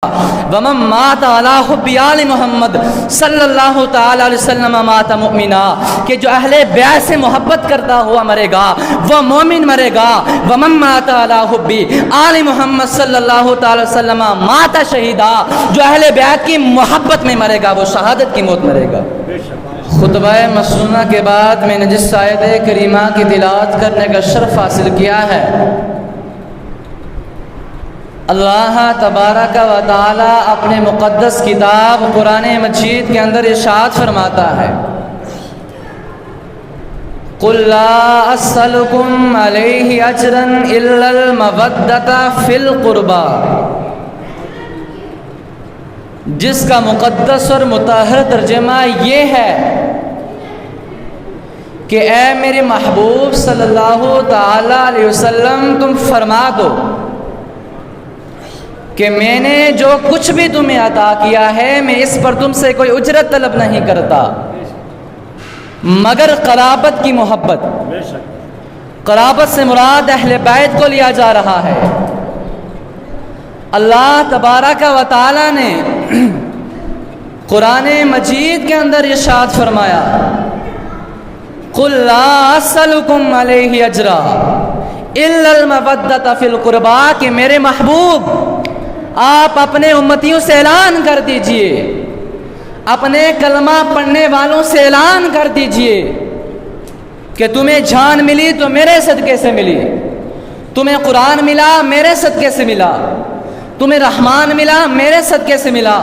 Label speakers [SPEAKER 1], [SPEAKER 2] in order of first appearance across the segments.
[SPEAKER 1] ومن مات علی حب آل محمد صلی اللہ تعالی علیہ وسلم مات مؤمنا، کہ جو اہل بیعت سے محبت کرتا ہوا مرے گا وہ مومن مرے گا۔ ومن مات علی حب آل محمد صلی اللہ تعالی وسلم مات شہیدا، جو اہل بیعت کی محبت میں مرے گا وہ شہادت کی موت مرے گا۔ خطبہ مسنونہ کے بعد میں نے جس آیت کریمہ کی تلاوت کرنے کا شرف حاصل کیا ہے، اللہ تبارک و تعالی اپنے مقدس کتاب قرآن مجید کے اندر ارشاد فرماتا ہے، قُلْ لَا أَسْأَلُكُمْ عَلَيْهِ أَجْرًا إِلَّا الْمَوَدَّةَ فِي الْقُرْبَى، جس کا مقدس اور مطہر ترجمہ یہ ہے کہ اے میرے محبوب صلی اللہ تعالی علیہ وسلم تم فرما دو کہ میں نے جو کچھ بھی تمہیں عطا کیا ہے میں اس پر تم سے کوئی اجرت طلب نہیں کرتا مگر قرابت کی محبت۔ قرابت سے مراد اہل بیت کو لیا جا رہا ہے۔ اللہ تبارک و تعالی نے قرآن مجید کے اندر ارشاد فرمایا، قُلْ لَا أَسْأَلُكُمْ عَلَيْهِ أَجْرًا إِلَّا الْمَوَدَّةَ فِي الْقُرْبَى، کہ میرے محبوب آپ اپنے امتیوں سے اعلان کر دیجئے، اپنے کلمہ پڑھنے والوں سے اعلان کر دیجئے کہ تمہیں جان ملی تو میرے صدقے سے ملی، تمہیں قرآن ملا میرے صدقے سے ملا، تمہیں رحمان ملا میرے صدقے سے ملا،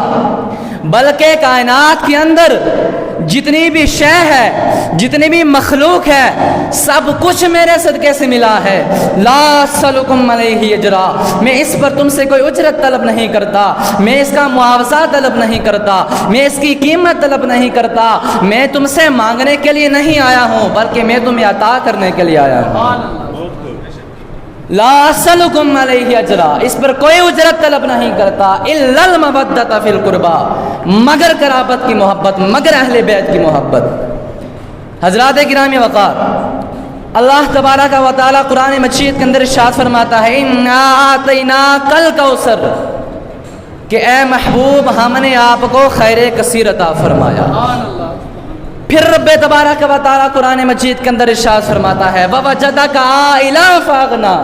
[SPEAKER 1] بلکہ کائنات کے اندر جتنی بھی شے ہے، جتنی بھی مخلوق ہے، سب کچھ میرے صدقے سے ملا ہے۔ لا اسألکم علیہ اجرا، میں اس پر تم سے کوئی اجرت طلب نہیں کرتا، میں اس کا معاوضہ طلب نہیں کرتا، میں اس کی قیمت طلب نہیں کرتا، میں تم سے مانگنے کے لیے نہیں آیا ہوں بلکہ میں تمہیں عطا کرنے کے لیے آیا ہوں۔ لا اسألکم علیہ اجرا، اس پر کوئی اجرت طلب نہیں کرتا، الا المودۃ فی القربى، مگر قرابت کی محبت، مگر اہل بیت کی محبت۔ حضرات گرامی وقار، اللہ تبارک و تعالی قرآن مجید کے اندر ارشاد فرماتا ہے، انا اعطیناک الکوثر، کہ اے محبوب ہم نے آپ کو خیر کثیر عطا فرمایا۔ پھر رب تبارک و تعالی قرآن مجید کے اندر ارشاد فرماتا ہے، وَوَجَدَكَ عَائِلًا فَأَغْنَىٰ،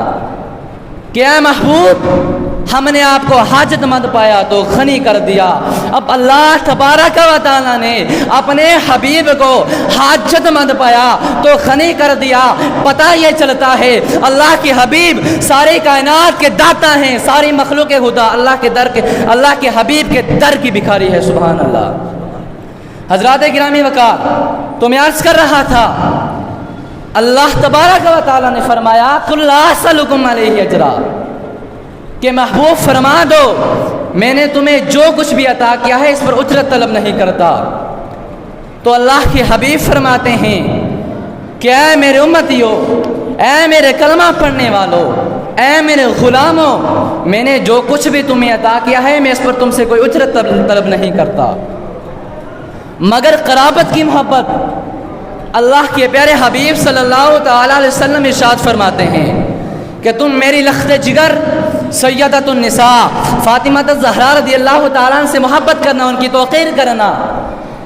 [SPEAKER 1] کہ اے محبوب ہم نے آپ کو حاجت مند پایا تو غنی کر دیا۔ اب اللہ تبارک و تعالی نے اپنے حبیب کو حاجت مند پایا تو غنی کر دیا۔ پتہ یہ چلتا ہے اللہ کے حبیب ساری کائنات کے داتا ہیں، ساری مخلوق خدا اللہ کے حبیب کے در کی بھکاری ہے، سبحان اللہ۔ حضرات گرامی وقار، تو میں عرض کر رہا تھا اللہ تبارک و تعالی نے فرمایا، قُلْ لَا أَسْأَلُكُمْ عَلَيْهِ أَجْرًا، کہ محبوب فرما دو میں نے تمہیں جو کچھ بھی عطا کیا ہے اس پر اجرت طلب نہیں کرتا۔ تو اللہ کے حبیب فرماتے ہیں کہ اے میرے امتیوں، اے میرے کلمہ پڑھنے والوں، اے میرے غلاموں، میں نے جو کچھ بھی تمہیں عطا کیا ہے میں اس پر تم سے کوئی اجرت طلب نہیں کرتا مگر قرابت کی محبت۔ اللہ کے پیارے حبیب صلی اللہ تعالی علیہ وسلم ارشاد فرماتے ہیں کہ تم میری لخت جگر سیدۃ النساء فاطمہ الزہرا رضی اللہ تعالیٰ عنہ سے محبت کرنا، ان کی توقیر کرنا،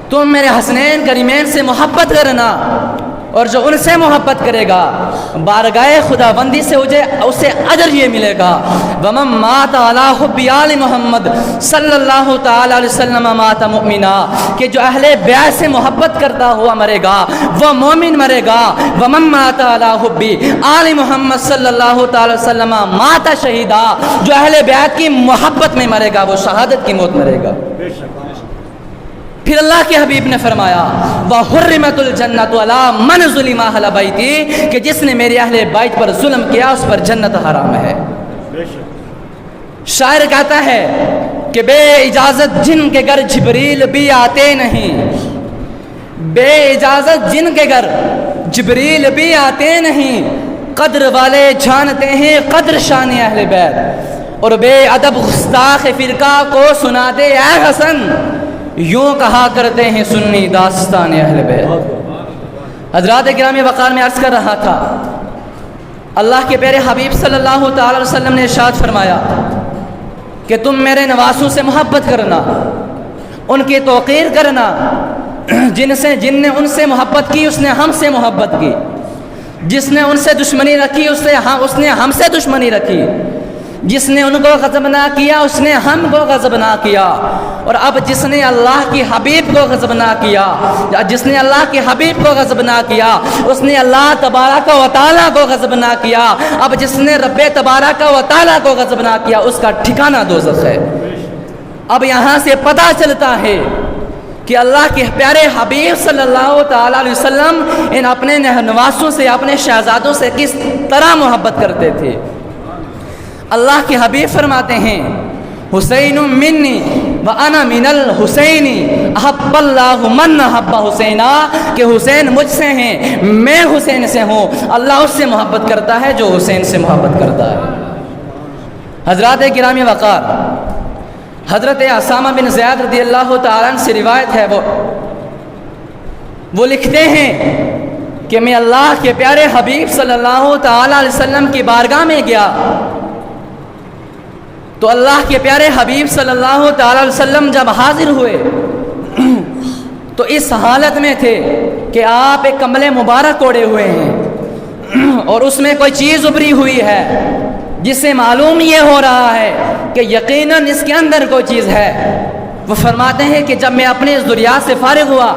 [SPEAKER 1] تم میرے حسنین کریمین سے محبت کرنا، اور جو ان سے محبت کرے گا بارگاہ خدا بندی سے اسے اجر یہ ملے گا۔ ومن مات علی حب آل محمد صلی اللہ تعالی علیہ وسلم مات مؤمنا، کہ جو اہل بیعت سے محبت کرتا ہوا مرے گا وہ مومن مرے گا۔ ومن مات علی حب آل محمد صلی اللہ تعالی وسلم مات شہیدا، جو اہل بیعت کی محبت میں مرے گا وہ شہادت کی موت مرے گا۔ پھر اللہ کے حبیب نے فرمایا، وَحُرِّمَتُ الْجَنَّةُ عَلَىٰ مَنْ ظُلِمَ أَهْلَ بَيْتِي، کہ جس نے میرے اہل بیت پر ظلم کیا اس پر جنت حرام ہے۔ شاعر کہتا ہے کہ بے اجازت جن کے گھر جبریل بھی آتے نہیں، بے اجازت جن کے گھر جبریل بھی آتے نہیں، قدر والے جانتے ہیں قدر شان اہل بیت، اور بے ادب گستاخ فرقہ کو سنا دے اے حسن، یوں کہا کرتے ہیں سنی داستان اہل بیت۔ حضرات گرامی وقار میں عرض کر رہا تھا اللہ کے پیارے حبیب صلی اللہ تعالی وسلم نے ارشاد فرمایا، کہ تم میرے نواسوں سے محبت کرنا، ان کی توقیر کرنا، جن نے ان سے محبت کی اس نے ہم سے محبت کی، جس نے ان سے دشمنی رکھی اس نے ہم سے دشمنی رکھی، جس نے ان کو غضبناک کیا اس نے ہم کو غضبناک کیا، اور اب جس نے اللہ کی حبیب کو غضبناک کیا، جس نے اللہ کے حبیب کو غضبناک کیا اس نے اللہ تبارک و تعالیٰ کو غضبناک کیا، اب جس نے رب تبارک و تعالیٰ کو غضبناک کیا اس کا ٹھکانہ دوزخ ہے۔ اب یہاں سے پتہ چلتا ہے کہ اللہ کے پیارے حبیب صلی اللہ تعالیٰ علیہ وسلم ان اپنے نواسوں سے، اپنے شہزادوں سے کس طرح محبت کرتے تھے۔ اللہ کے حبیب فرماتے ہیں حسین منی وانا من الحسین احب اللہ من احب حسینا، کہ حسین مجھ سے ہیں، میں حسین سے ہوں، اللہ اس سے محبت کرتا ہے جو حسین سے محبت کرتا ہے۔ حضرات گرامی وقار، حضرت اسامہ بن زید رضی اللہ تعالیٰ عنہ سے روایت ہے، وہ لکھتے ہیں کہ میں اللہ کے پیارے حبیب صلی اللہ تعالیٰ علیہ وسلم کی بارگاہ میں گیا تو اللہ کے پیارے حبیب صلی اللہ تعالیٰ علیہ وسلم جب حاضر ہوئے تو اس حالت میں تھے کہ آپ ایک کملے مبارک اوڑھے ہوئے ہیں اور اس میں کوئی چیز ابری ہوئی ہے جس سے معلوم یہ ہو رہا ہے کہ یقیناً اس کے اندر کوئی چیز ہے۔ وہ فرماتے ہیں کہ جب میں اپنے اس دنیا سے فارغ ہوا،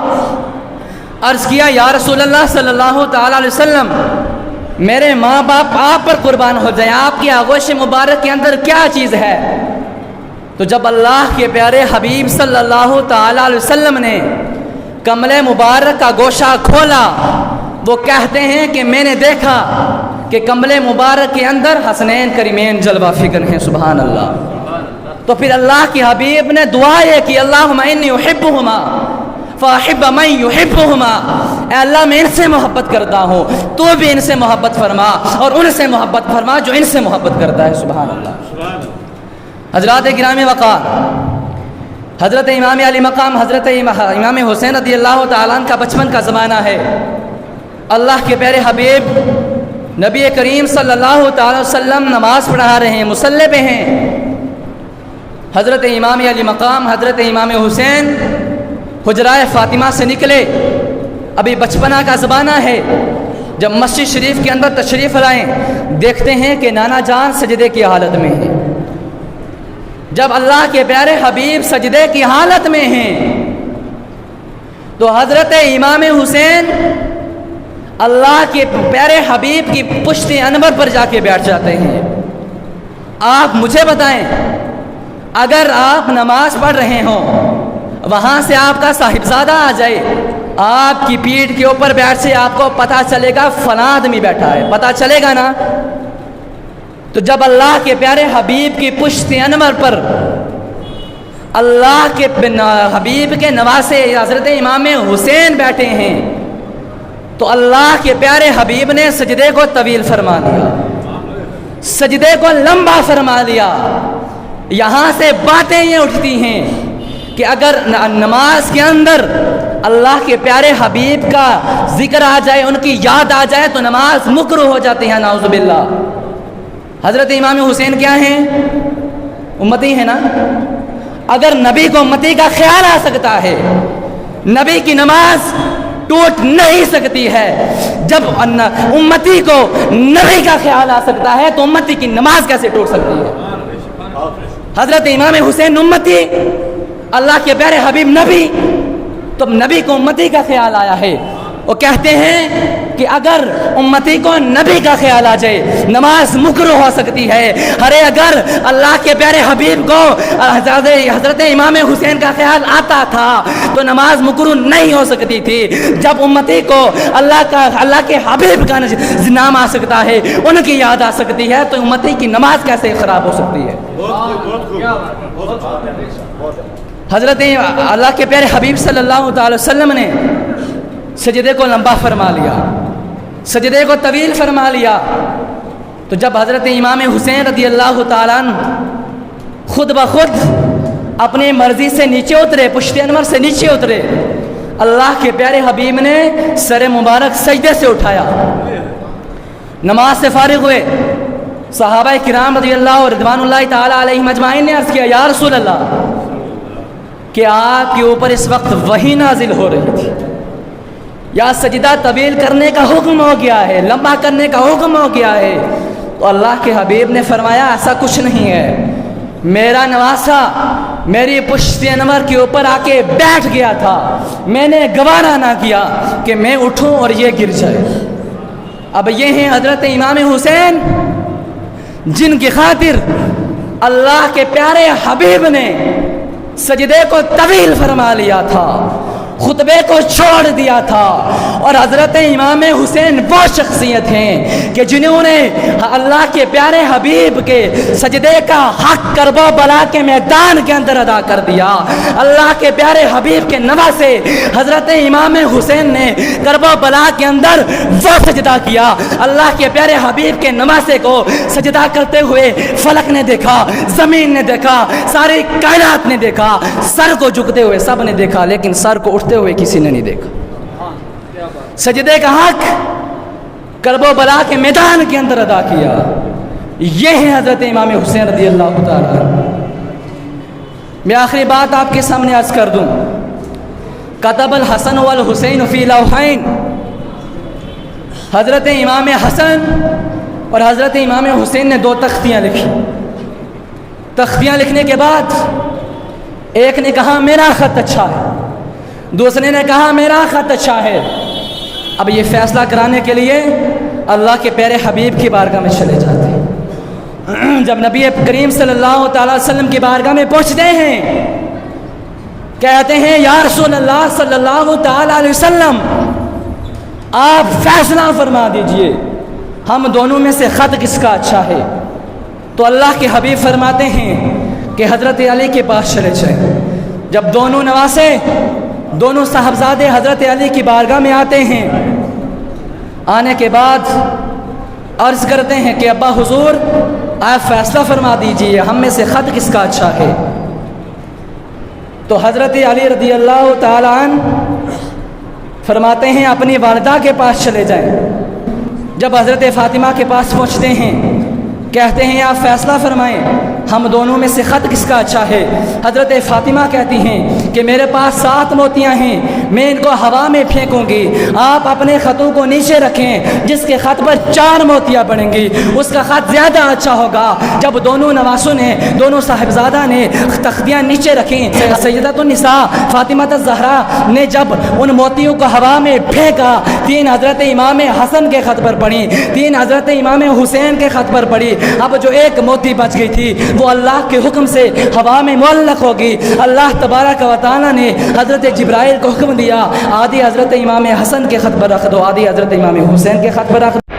[SPEAKER 1] عرض کیا یا رسول اللہ صلی اللہ تعالیٰ علیہ وسلم، میرے ماں باپ آپ پر قربان ہو جائیں، آپ کی آغوش مبارک کے اندر کیا چیز ہے؟ تو جب اللہ کے پیارے حبیب صلی اللہ تعالیٰ علیہ وسلم نے کمل مبارک کا گوشہ کھولا، وہ کہتے ہیں کہ میں نے دیکھا کہ کمل مبارک کے اندر حسنین کریمین جلوہ فکر ہیں، سبحان اللہ۔ تو پھر اللہ کے حبیب نے دعا یہ کہ اللہم انی احبہما فاحب من یحبہما، اے اللہ میں ان سے محبت کرتا ہوں، تو بھی ان سے محبت فرما اور ان سے محبت فرما جو ان سے محبت کرتا ہے، سبحان اللہ۔ حضرات گرامی وقار، حضرت امام علی مقام حضرت امام حسین رضی اللہ تعالیٰ عنہ کا بچپن کا زمانہ ہے۔ اللہ کے پیارے حبیب نبی کریم صلی اللہ تعالی وسلم نماز پڑھا رہے ہیں، مصلی پہ ہیں۔ حضرت امام علی مقام حضرت امام حسین حجرائے فاطمہ سے نکلے، ابھی بچپنا کا زمانہ ہے۔ جب مسجد شریف کے اندر تشریف لائیں دیکھتے ہیں کہ نانا جان سجدے کی حالت میں ہیں۔ جب اللہ کے پیارے حبیب سجدے کی حالت میں ہیں تو حضرت امام حسین اللہ کے پیارے حبیب کی پشت انور پر جا کے بیٹھ جاتے ہیں۔ آپ مجھے بتائیں، اگر آپ نماز پڑھ رہے ہوں، وہاں سے آپ کا صاحبزادہ آ جائے، آپ کی پیٹھ کے اوپر بیٹھ سے آپ کو پتہ چلے گا فلاں آدمی بیٹھا ہے، پتہ چلے گا نا؟ تو جب اللہ کے پیارے حبیب کی پشت انور پر اللہ کے حبیب کے نواسے حضرت امام حسین بیٹھے ہیں تو اللہ کے پیارے حبیب نے سجدے کو طویل فرما دیا، سجدے کو لمبا فرما دیا۔ یہاں سے باتیں یہ اٹھتی ہیں کہ اگر نماز کے اندر اللہ کے پیارے حبیب کا ذکر آ جائے، ان کی یاد آ جائے تو نماز مکروہ ہو جاتی ہے، نعوذ باللہ۔ حضرت امام حسین کیا ہیں؟ امتی ہے نا۔ اگر نبی کو امتی کا خیال آ سکتا ہے، نبی کی نماز ٹوٹ نہیں سکتی ہے۔ جب امتی کو نبی کا خیال آ سکتا ہے تو امتی کی نماز کیسے ٹوٹ سکتی ہے؟ حضرت امام حسین امتی، اللہ کے پیارے حبیب نبی، تو نبی کو امتی کا خیال آیا ہے۔ وہ کہتے ہیں کہ اگر امتی کو نبی کا خیال آ جائے نماز مکروہ ہو سکتی ہے۔ ارے اگر اللہ کے پیارے حبیب کو حضرت امام حسین کا خیال آتا تھا تو نماز مکروہ نہیں ہو سکتی تھی۔ جب امتی کو اللہ کے حبیب کا نام آ سکتا ہے، ان کی یاد آ سکتی ہے، تو امتی کی نماز کیسے خراب ہو سکتی ہے؟ حضرت اللہ کے پیارے حبیب صلی اللہ تعالی وسلم نے سجدے کو لمبا فرما لیا، سجدے کو طویل فرما لیا۔ تو جب حضرت امام حسین رضی اللہ تعالیٰ عنہ خود بخود اپنی مرضی سے نیچے اترے، پشت انور سے نیچے اترے، اللہ کے پیارے حبیب نے سر مبارک سجدے سے اٹھایا، نماز سے فارغ ہوئے، صحابہ کرام رضی اللہ رضوان اللہ تعالیٰ علیہم اجمعین نے عرض کیا یا رسول اللہ کہ آپ کے اوپر اس وقت وحی نازل ہو رہی تھی، یا سجدہ طویل کرنے کا حکم ہو گیا ہے، لمبا کرنے کا حکم ہو گیا ہے؟ تو اللہ کے حبیب نے فرمایا ایسا کچھ نہیں ہے، میرا نواسا میری پشت انور کے اوپر آ کے بیٹھ گیا تھا، میں نے گوارا نہ کیا کہ میں اٹھوں اور یہ گر جائے۔ اب یہ ہیں حضرت امام حسین جن کی خاطر اللہ کے پیارے حبیب نے سجدے کو طویل فرما لیا تھا، خطبے کو چھوڑ دیا تھا، اور حضرت امام حسین وہ شخصیت ہیں کہ جنہوں نے اللہ کے پیارے حبیب کے سجدے کا حق کرب و بلا کے میدان کے اندر ادا کر دیا۔ اللہ کے پیارے حبیب کے نواسے حضرت امام حسین نے کرب و بلا کے اندر وہ سجدہ کیا۔ اللہ کے پیارے حبیب کے نواسے کو سجدہ کرتے ہوئے فلک نے دیکھا، زمین نے دیکھا، ساری کائنات نے دیکھا، سر کو جھکتے ہوئے سب نے دیکھا، لیکن سر کو اٹھتے ہوئے کسی نے نہیں دیکھا۔ سجدے کا حق کرب و بلا کے میدان کے اندر ادا کیا۔ یہ ہے حضرت امام حسین رضی اللہ تعالیٰ۔ میں آخری بات آپ کے سامنے عرض کر دوں، کتب الحسن والحسین فی لوحین، حضرت امام حسن اور حضرت امام حسین نے دو تختیاں لکھی۔ تختیاں لکھنے کے بعد ایک نے کہا میرا خط اچھا ہے، دوسرے نے کہا میرا خط اچھا ہے۔ اب یہ فیصلہ کرانے کے لیے اللہ کے پیارے حبیب کی بارگاہ میں چلے جاتے ہیں۔ جب نبی کریم صلی اللہ تعالی وسلم کی بارگاہ میں پہنچتے ہیں، کہتے ہیں یا رسول اللہ صلی اللہ تعالی علیہ وسلم آپ فیصلہ فرما دیجئے، ہم دونوں میں سے خط کس کا اچھا ہے؟ تو اللہ کے حبیب فرماتے ہیں کہ حضرت علی کے پاس چلے جائیں۔ جب دونوں نواسے، دونوں صاحبزادے حضرت علی کی بارگاہ میں آتے ہیں، آنے کے بعد عرض کرتے ہیں کہ ابا حضور آپ فیصلہ فرما دیجئے، ہم میں سے خط کس کا اچھا ہے؟ تو حضرت علی رضی اللہ تعالیٰ عنہ فرماتے ہیں اپنی والدہ کے پاس چلے جائیں۔ جب حضرت فاطمہ کے پاس پہنچتے ہیں، کہتے ہیں آپ فیصلہ فرمائیں، ہم دونوں میں سے خط کس کا اچھا ہے؟ حضرت فاطمہ کہتی ہیں کہ میرے پاس 7 موتیاں ہیں، میں ان کو ہوا میں پھینکوں گی، آپ اپنے خطوں کو نیچے رکھیں، جس کے خط پر 4 موتیاں پڑیں گی اس کا خط زیادہ اچھا ہوگا۔ جب دونوں نواسوں نے، دونوں صاحبزادہ نے تختیاں نیچے رکھیں، سیدۃ النساء فاطمہ الزہرا نے جب ان موتیوں کو ہوا میں پھینکا، 3 حضرت امام حسن کے خط پر پڑی، 3 حضرت امام حسین کے خط پر پڑی۔ اب جو ایک موتی بچ گئی تھی وہ اللہ کے حکم سے ہوا میں معلق ہوگی۔ اللہ تبارک و تعالیٰ نے حضرت جبرائیل کو حکم دیا آدھی حضرت امام حسن کے خط پر رکھ دو، آدھی حضرت امام حسین کے خط پر رکھ دو۔